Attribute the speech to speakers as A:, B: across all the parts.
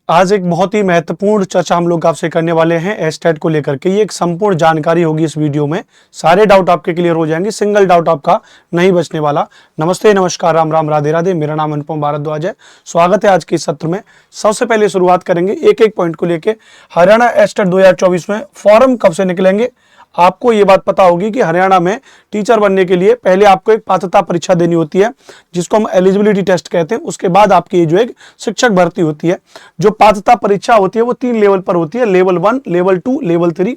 A: आज एक बहुत ही महत्वपूर्ण चर्चा हम लोग आपसे करने वाले हैं एस्टेट को लेकर के। ये एक संपूर्ण जानकारी होगी इस वीडियो में, सारे डाउट आपके क्लियर हो जाएंगे, सिंगल डाउट आपका नहीं बचने वाला। नमस्ते, नमस्कार, राम राम, राधे राधे। मेरा नाम अनुपम भारद्वाज है। स्वागत है आज के इस सत्र में। सबसे पहले शुरुआत करेंगे एक एक पॉइंट को लेके। हरियाणा एस्टेट 2024 में फॉर्म कब से निकलेंगे। आपको ये बात पता होगी कि हरियाणा में टीचर बनने के लिए पहले आपको एक पात्रता परीक्षा देनी होती है, जिसको हम एलिजिबिलिटी टेस्ट कहते हैं। उसके बाद आपकी जो एक शिक्षक भर्ती होती है। जो पात्रता परीक्षा होती है वो 3 लेवल पर होती है, लेवल 1, लेवल 2, लेवल 3।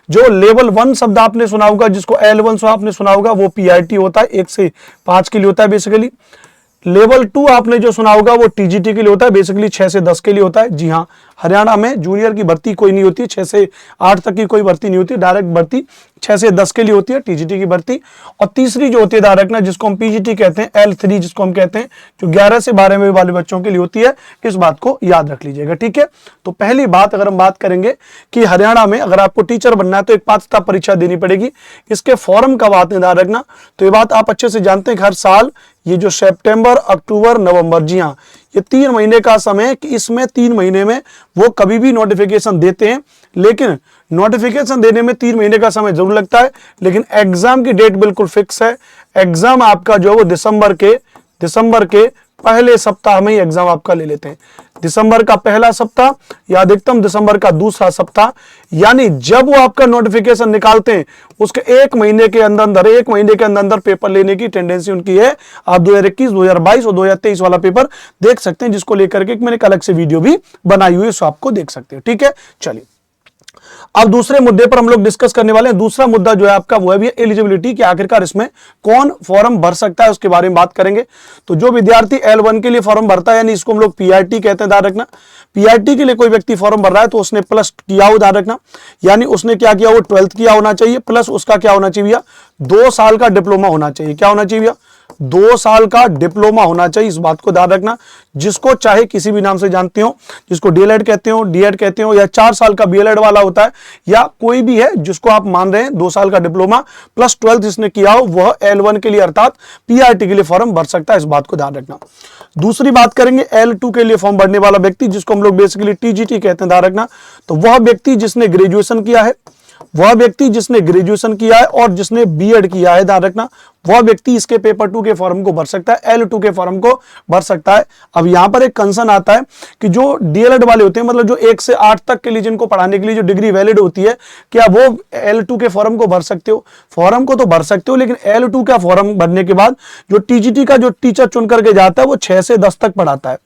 A: जो लेवल 1 शब्द आपने सुना होगा, जिसको L1 से आपने सुना होगा, वो PRT होता है, 1 से 5 के लिए होता है बेसिकली। लेवल 2 आपने जो सुना होगा वो TGT के लिए होता है, बेसिकली 6 से 10 के लिए होता है। जी हाँ, हरियाणा में जूनियर की भर्ती कोई नहीं होती, 6 से 8 तक की कोई भर्ती नहीं होती, डायरेक्ट भर्ती 6 से 10 के लिए होती है, TGT की भर्ती। और तीसरी जो होती है डायरेक्ट ना, जिसको हम PGT कहते हैं, L3 जिसको हम कहते हैं, जो 11 से 12वीं वाले बच्चों के लिए होती है। इस बात को याद रख लीजिएगा, ठीक है। तो पहली बात अगर हम बात करेंगे कि हरियाणा में अगर आपको टीचर बनना है तो एक पात्रता परीक्षा देनी पड़ेगी। इसके फॉर्म कब आते हैं ध्यान रखना। तो ये बात आप अच्छे से जानते हैं कि हर साल ये जो सितंबर, अक्टूबर, नवंबर, जी हाँ, ये 3 महीने का समय है कि इसमें 3 महीने में वो कभी भी नोटिफिकेशन देते हैं। लेकिन नोटिफिकेशन देने में 3 महीने का समय जरूर लगता है, लेकिन एग्जाम की डेट बिल्कुल फिक्स है। एग्जाम आपका जो है वो दिसंबर के पहले सप्ताह में ही एग्जाम आपका ले लेते हैं। दिसंबर का पहला सप्ताह या अधिकतम दिसंबर का दूसरा सप्ताह, यानी जब वो आपका नोटिफिकेशन निकालते हैं उसके 1 महीने के अंदर पेपर लेने की टेंडेंसी उनकी है। आप 2021, 2022 और 2023 वाला पेपर देख सकते हैं, जिसको लेकर के मैंने एक अलग से वीडियो भी बनाई हुई है, सो आपको देख सकते हैं, ठीक है। चलिए अब दूसरे मुद्दे पर हम लोग डिस्कस करने वाले हैं। दूसरा मुद्दा जो है आपका वो है भी एलिजिबिलिटी, कि आखिरकार इसमें कौन फॉर्म भर सकता है, उसके बारे में बात करेंगे। तो जो विद्यार्थी L1 के लिए फॉर्म भरता है, यानी इसको हम लोग PRT कहते हैं, ध्यान रखना। PRT के लिए कोई व्यक्ति फॉर्म भर रहा है तो उसने प्लस किया हो, ध्यान रखना। यानी उसने क्या किया, वो 12th किया होना चाहिए, प्लस उसका क्या होना चाहिए भैया, 2 साल का डिप्लोमा होना चाहिए। क्या होना चाहिए भैया, 2 साल का डिप्लोमा होना चाहिए। इस बात को ध्यान रखना। जिसको चाहे किसी भी नाम से जानते हो, जिसको DLED कहते हो, D.ED कहते हो, या 4 साल का BLED वाला होता है, या कोई भी है जिसको आप मान रहे हैं 2 साल का डिप्लोमा प्लस 12th जिसने किया हो, वह L1 के लिए अर्थात PRT के लिए फॉर्म भर सकता है। इस बात को ध्यान रखना। दूसरी बात करेंगे L2 के लिए फॉर्म भरने वाला व्यक्ति, जिसको हम लोग बेसिकली TGT कहते हैं, ध्यान रखना। तो वह व्यक्ति जिसने ग्रेजुएशन किया है, और जिसने B.ED किया है, ध्यान रखना, वह व्यक्ति इसके पेपर 2 के फॉर्म को भर सकता है, L2 के फॉर्म को भर सकता है। अब यहां पर एक कंसर्न आता है कि जो DLED वाले होते हैं, मतलब जो 1 से 8 तक के लिए जिनको पढ़ाने के लिए जो डिग्री वैलिड होती है, क्या वो L2 के फॉर्म को भर सकते हो? फॉर्म को तो भर सकते हो, लेकिन L2 का फॉर्म भरने के बाद जो TGT का जो टीचर चुन करके जाता है वो 6 से 10 तक पढ़ाता है।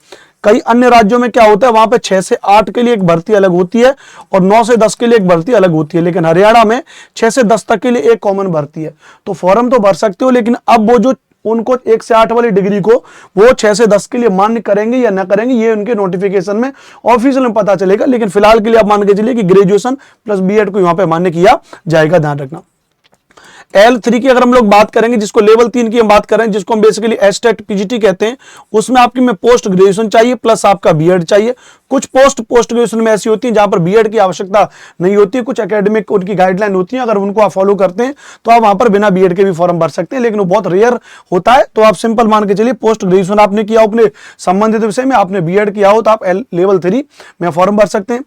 A: कई अन्य राज्यों में क्या होता है, वहां पे 6 से 8 के लिए एक भर्ती अलग होती है और 9 से 10 के लिए एक भर्ती अलग होती है, लेकिन हरियाणा में 6 से 10 तक के लिए एक कॉमन भर्ती है। तो फॉर्म तो भर सकते हो, लेकिन अब वो जो उनको 1 से 8 वाली डिग्री को वो 6 से 10 के लिए मान्य करेंगे या ना करेंगे, ये उनके नोटिफिकेशन में ऑफिशियल में पता चलेगा। लेकिन फिलहाल के लिए आप मान के चलिए कि ग्रेजुएशन प्लस B.ED को यहाँ पे मान्य किया जाएगा, ध्यान रखना। L3 की अगर हम लोग बात करेंगे, जिसको लेवल 3 की हम बात करें, जिसको हम बेसिकली एस्टेट PGT कहते हैं, उसमें आपकी में पोस्ट ग्रेजुएशन चाहिए प्लस आपका B.ED चाहिए। कुछ पोस्ट ग्रेजुएशन में ऐसी होती है जहां पर B.ED की आवश्यकता नहीं होती है, कुछ एकेडमिक उनकी गाइडलाइन होती है, अगर उनको आप फॉलो करते हैं तो आप वहां पर बिना B.ED के भी फॉर्म भर सकते हैं, लेकिन वो बहुत रेयर होता है। तो आप सिंपल मान के चलिए, पोस्ट ग्रेजुएशन आपने किया हो अपने संबंधित विषय में, आपने B.ED किया हो तो आप लेवल 3 में फॉर्म भर सकते हैं।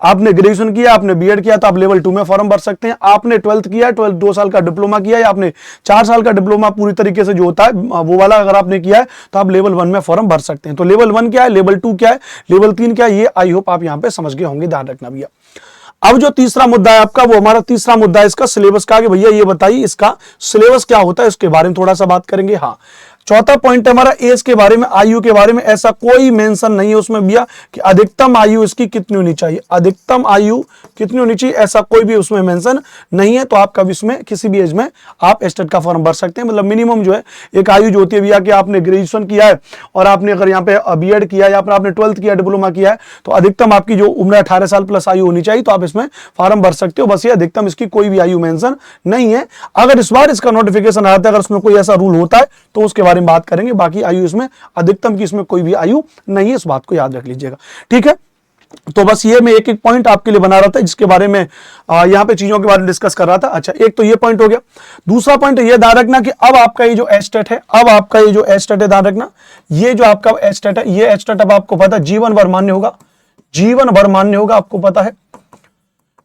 A: आपने ग्रेजुएशन किया, आपने B.ED किया तो आप लेवल 2 में फॉर्म भर सकते हैं। आपने 12th किया, 2 साल का डिप्लोमा किया, या आपने 4 साल का डिप्लोमा पूरी तरीके से जो होता है वो वाला अगर आपने किया है तो आप लेवल 1 में फॉर्म भर सकते हैं। तो लेवल 1 क्या है, लेवल 2 क्या है, लेवल 3 क्या है, ये आई होप आप यहां पे समझ गए होंगे, ध्यान रखना भैया। अब जो तीसरा मुद्दा है आपका, वो हमारा तीसरा मुद्दा है इसका सिलेबस का, कि भैया ये बताइए इसका सिलेबस क्या होता है, इसके बारे में थोड़ा सा बात करेंगे। हाँ, चौथा पॉइंट है हमारा एज के बारे में, आयु के बारे में। ऐसा कोई मेंशन नहीं है उसमें भैया कि अधिकतम आयु इसकी कितनी होनी चाहिए, अधिकतम आयु कितनी होनी चाहिए, ऐसा कोई भी उसमें मेंशन नहीं है। तो आप कभी इसमें किसी भी एज में आप एस्टेट का फॉर्म भर सकते हैं। मतलब मिनिमम जो है एक आयु जो होती है भैया, कि आपने ग्रेजुएशन किया है और आपने अगर यहाँ पे B.ED किया या आपने 12th किया, डिप्लोमा किया है, तो अधिकतम आपकी जो उम्र 18 साल प्लस आयु होनी चाहिए, तो आप इसमें फॉर्म भर सकते हो। बस ये अधिकतम इसकी कोई भी आयु मेंशन नहीं है। अगर इस बार इसका नोटिफिकेशन आता है, अगर उसमें कोई ऐसा रूल होता है तो उसके बारे में बात करेंगे। बाकी आयु इसमें अधिकतम की इसमें कोई भी आयु नहीं है, इस बात को याद रख लीजिएगा, ठीक है। तो बस ये मैं एक एक पॉइंट आपके लिए बना रहा था, जिसके बारे में यहां पे चीजों के बारे में डिस्कस कर रहा था। अच्छा, एक तो ये पॉइंट हो गया। दूसरा पॉइंट ये ध्यान रखना कि अब आपका ये जो एस्टेट है, ध्यान रखना, ये जो आपका एस्टेट है, ये एस्टेट अब आपको पता है जीवन भर मान्य होगा। जीवन भर मान्य होगा, आपको पता है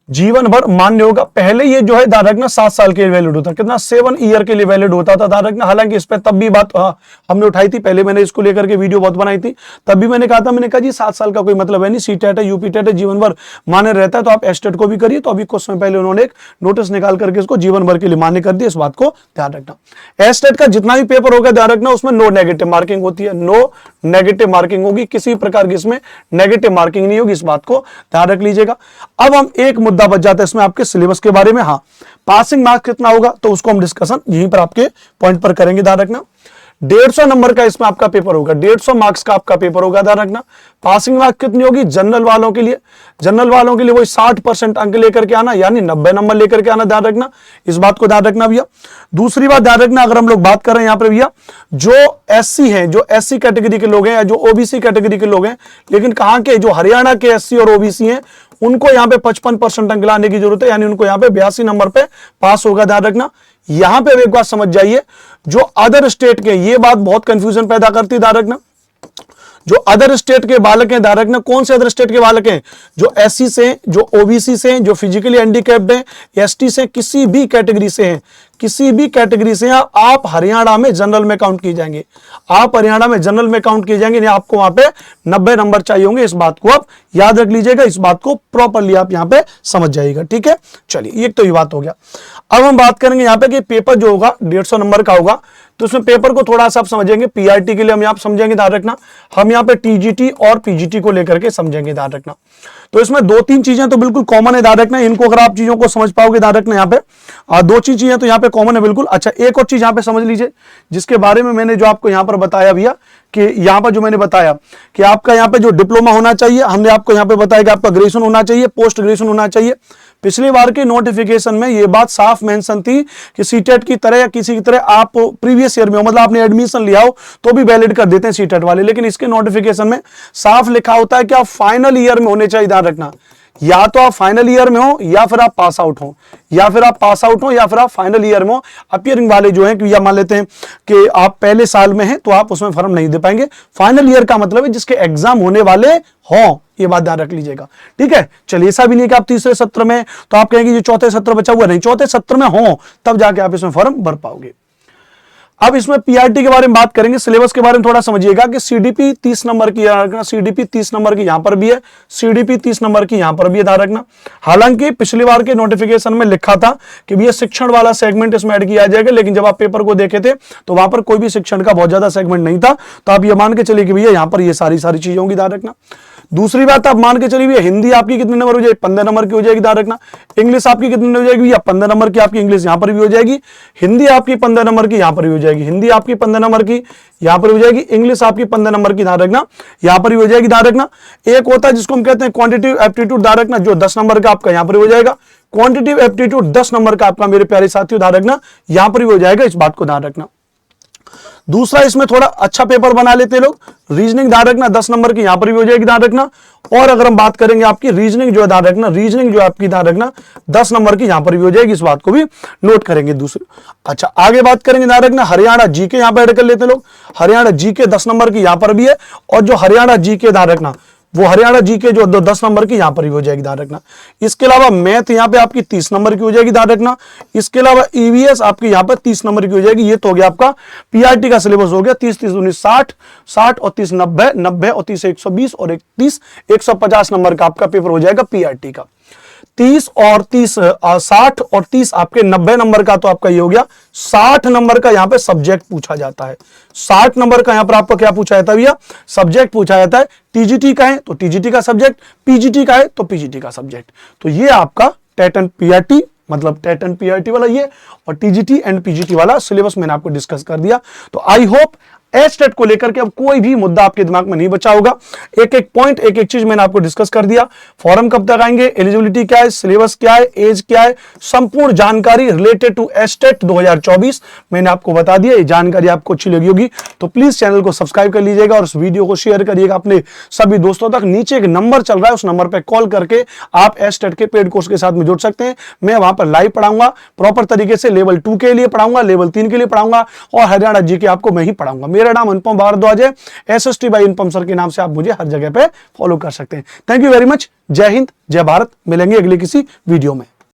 A: जीवन भर मान्य होगा। पहले ये जो है ध्यान रखना 7 साल के लिए वैलिड होता, कितना 7 ईयर के लिए वैलिड होता था ध्यान रखना। हालांकि इस पे तब भी बात हमने उठाई थी, पहले मैंने इसको लेकर के वीडियो बहुत बनाई थी, तब भी मैंने कहा था, मैंने कहा जी 7 साल का कोई मतलब है नहीं, सीटेट है यूपीटेट है, जीवन भर मान्य रहता है, तो आप एस्टेट को भी करिए। तो अभी कुछ समय पहले उन्होंने एक नोटिस निकाल करके इसको जीवन भर के लिए मान्य कर दिया, इस बात को ध्यान रखना। एस्टेट का जितना भी पेपर होगा ध्यान रखना, उसमें नो नेगेटिव मार्किंग होती है, नो नेगेटिव मार्किंग होगी, किसी प्रकार की इसमें नेगेटिव मार्किंग नहीं होगी, इस बात को ध्यान रख लीजिएगा। अब हम एक मुद्दा बच जाता है इसमें आपके सिलेबस के बारे में, हाँ पासिंग मार्क्स कितना होगा, तो उसको हम डिस्कशन यहीं पर आपके पॉइंट पर करेंगे ध्यान रखना। 150 नंबर का इसमें आपका पेपर होगा, 150 मार्क्स का आपका पेपर होगा ध्यान रखना। पासिंग मार्क्स कितनी होगी जनरल वालों के लिए, जनरल वालों के लिए वही 60% अंक लेकर के आना, यानी 90 नंबर लेकर के आना, ध्यान रखना, इस बात को ध्यान रखना भैया। दूसरी बात ध्यान रखना, अगर हम लोग बात कर रहे हैं यहाँ पर भैया, जो एससी हैं, जो एससी कैटेगरी के लोग हैं या जो ओबीसी कैटेगरी के लोग हैं, लेकिन कहां के, जो हरियाणा के एससी और ओबीसी हैं, उनको यहाँ पे 55% अंक लाने की जरूरत है, यानी उनको यहाँ पे 82 नंबर पे पास होगा, ध्यान रखना। यहां पे एक बात समझ जाइए, जो अदर स्टेट के, ये बात बहुत कंफ्यूजन पैदा करती है ध्यान रखना, जो अदर स्टेट के बालक हैं ध्यान रखना, कौन से अदर स्टेट के बालक हैं, जो एससी से, जो ओबीसी से, जो फिजिकली हैंडीकैप्ड हैं, एसटी से, किसी भी कैटेगरी से हैं, किसी भी कैटेगरी से आप हरियाणा में जनरल में काउंट किए जाएंगे, आप हरियाणा में जनरल में काउंट किए जाएंगे, आपको वहां पे 90 नंबर चाहिए होंगे, इस बात को आप याद रख लीजिएगा, इस बात को प्रॉपरली आप यहां पे समझ जाइएगा, ठीक है। चलिए एक तो ये बात हो गया। अब हम बात करेंगे यहाँ पे कि पेपर जो होगा 150 नंबर का होगा, तो उसमें पेपर को थोड़ा सा आप समझेंगे, पीआरटी के लिए हम यहाँ समझेंगे ध्यान रखना, हम यहाँ पे टीजीटी और पीजीटी को लेकर के समझेंगे ध्यान रखना। तो इसमें 2-3 चीजें तो बिल्कुल कॉमन है ध्यान रखना, इनको अगर आप चीजों को समझ पाओगे ध्यान रखना, यहाँ पे 2 चीजें तो यहाँ पे कॉमन है बिल्कुल। अच्छा एक और चीज यहाँ पे समझ लीजिए, जिसके बारे में मैंने जो आपको यहाँ पर बताया भैया, कि यहाँ पर जो मैंने बताया कि आपका यहाँ पे जो डिप्लोमा होना चाहिए, हमने आपको यहाँ पे बताया कि आपका ग्रेजुएशन होना चाहिए, पोस्ट ग्रेजुएशन होना चाहिए। पिछली बार के नोटिफिकेशन में ये बात साफ मेंशन थी कि सीटेट की तरह या किसी की तरह आप प्रीवियस ईयर में हो, मतलब आपने एडमिशन लिया हो तो भी वैलिड कर देते हैं सीटेट वाले, लेकिन इसके नोटिफिकेशन में साफ लिखा होता है कि आप फाइनल ईयर में होने चाहिए, ध्यान रखना, या तो आप फाइनल ईयर में हो या फिर आप पास आउट हो, या फिर आप पास आउट हो या फिर आप फाइनल ईयर में हो। अपियरिंग वाले जो हैं कि या मान लेते हैं कि आप पहले साल में हैं तो आप उसमें फॉर्म नहीं दे पाएंगे। फाइनल ईयर का मतलब है जिसके एग्जाम होने वाले हों, ये बात ध्यान रख लीजिएगा, ठीक है। चलिए ऐसा भी नहीं कि आप तीसरे सत्र में तो आप कहेंगे ये चौथे सत्र बचा हुआ, नहीं, चौथे सत्र में हो तब जाके आप इसमें फॉर्म भर पाओगे। अब इसमें पीआरटी के बारे में बात करेंगे, सिलेबस के बारे में थोड़ा समझिएगा कि सीडीपी 30 नंबर की याद रखना, सीडीपी 30 नंबर की यहां पर भी है, सीडीपी 30 नंबर की यहां पर भी याद रखना। हालांकि पिछली बार के नोटिफिकेशन में लिखा था कि भैया शिक्षण वाला सेगमेंट इसमें ऐड किया जाएगा, लेकिन जब आप पेपर को देखे थे तो वहां पर कोई भी शिक्षण का बहुत ज्यादा सेगमेंट नहीं था, तो आप ये मान के चलिए कि भैया यहां पर ये सारी चीजें होंगी, ध्यान रखना। दूसरी बात आप मान के चलिए हिंदी आपकी कितने नंबर हो जाएगी, 15 नंबर की हो जाएगी, ध्यान रखना। इंग्लिश आपकी कितनी हो जाएगी भैया, 15 नंबर की आपकी इंग्लिश यहां पर भी हो जाएगी, हिंदी आपकी 15 नंबर की यहां पर भी हो जाएगी, हिंदी आपकी 15 नंबर की यहां पर हो जाएगी, इंग्लिश आपकी 15 नंबर की, ध्यान रखना, यहां पर भी हो जाएगी, ध्यान रखना। एक होता है जिसको हम कहते हैं क्वांटिटेटिव एप्टीट्यूड, ध्यान रखना, जो 10 नंबर का आपका यहां पर हो जाएगा। क्वांटिटेटिव एप्टीट्यूड 10 नंबर का आपका मेरे प्यारे साथियों ध्यान रखना, यहां पर भी हो जाएगा, इस बात को ध्यान रखना। दूसरा इसमें थोड़ा अच्छा पेपर बना लेते हैं लोग, रीजनिंग ध्यान रखना 10 नंबर की यहां पर भी हो जाएगी, ध्यान रखना। और अगर हम बात करेंगे आपकी रीजनिंग जो है ध्यान रखना, रीजनिंग जो आपकी ध्यान रखना 10 नंबर की यहां पर भी हो जाएगी, इस बात को भी नोट करेंगे। दूसरी अच्छा आगे बात करेंगे, ध्यान रखना हरियाणा जीके यहां पर ऐड कर लेते हैं लोग, हरियाणा जीके 10 नंबर की यहां पर भी है, और जो हरियाणा जीके ध्यान रखना वो हरियाणा जीके जो 10 नंबर की यहां पर भी हो जाएगी, ध्यान रखना। इसके अलावा मैथ यहां पे आपकी 30 नंबर की हो जाएगी, ध्यान रखना। इसके अलावा ईवीएस आपकी यहां पर 30 नंबर की हो जाएगी। ये तो हो गया आपका पीआरटी का सिलेबस हो गया, 30 30 19 60, 60 और 30 90, 90 और 30 120 और 30 150 नंबर का आपका पेपर हो जाएगा पीआरटी का। 30 और 30 60 और 30 आपके 90 नंबर का तो आपका ये हो गया। 60 नंबर का यहां पे सब्जेक्ट पूछा जाता है, 60 नंबर का यहां पर आपको क्या पूछा जाता है भैया, सब्जेक्ट पूछा जाता है। टीजीटी का है तो टीजीटी का सब्जेक्ट, पीजीटी का है तो पीजीटी का सब्जेक्ट। तो ये आपका टेट एंड पीआरटी मतलब टेट एंड पीआरटी वाला ये, और टीजीटी एंड पीजीटी वाला सिलेबस मैंने आपको डिस्कस कर दिया। तो आई होप एस्टेट को लेकर के अब कोई भी मुद्दा आपके दिमाग में नहीं बचा होगा। एक एक पॉइंट, एक एक चीज मैंने आपको डिस्कस कर दिया। फॉर्म कब तक आएंगे, एलिजिबिलिटी क्या है, सिलेबस क्या है, एज क्या है, संपूर्ण जानकारी रिलेटेड टू एस्टेट 2024 मैंने आपको बता दिया। ये जानकारी आपको अच्छी लगी होगी तो प्लीज चैनल को सब्सक्राइब कर लीजिएगा और इस वीडियो को शेयर करिएगा अपने सभी दोस्तों तक। नीचे एक नंबर चल रहा है, उस नंबर पर कॉल करके आप एस्टेट के पेड कोर्स के साथ में जुड़ सकते हैं। मैं वहां पर लाइव पढ़ाऊंगा, प्रॉपर तरीके से लेवल 2 के लिए पढ़ाऊंगा, लेवल 3 के लिए पढ़ाऊंगा, और हरियाणा जी के आपको मैं ही पढ़ाऊंगा। मेरा मेरा नाम अनुपम भारद्वाज है। SST बाई अनुपम सर के नाम से आप मुझे हर जगह पे फॉलो कर सकते हैं। Thank you very much. जय हिंद, जय भारत। मिलेंगे अगले किसी वीडियो में।